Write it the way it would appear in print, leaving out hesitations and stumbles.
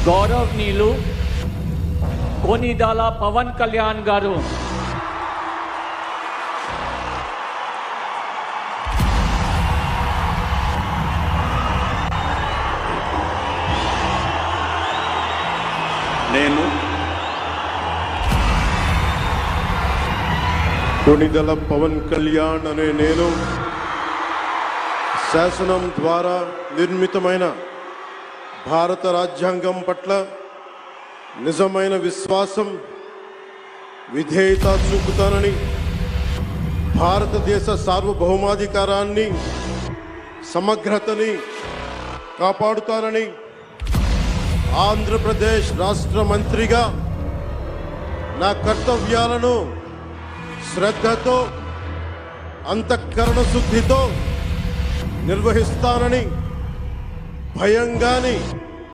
గౌరవనీయులు కొనిదాల పవన్ కళ్యాణ్ గారు నేను కొనిదల పవన్ కళ్యాణ్ అనే నేను శాసనం ద్వారా నిర్మితమైన భారత రాజ్యాంగం పట్ల నిజమైన విశ్వాసం విధేయత చూపుతానని, భారతదేశ సార్వభౌమాధికారాన్ని సమగ్రతని కాపాడుతానని, ఆంధ్రప్రదేశ్ రాష్ట్ర మంత్రిగా నా కర్తవ్యాలను శ్రద్ధతో అంతఃకరణ శుద్ధితో నిర్వహిస్తానని భయం గాని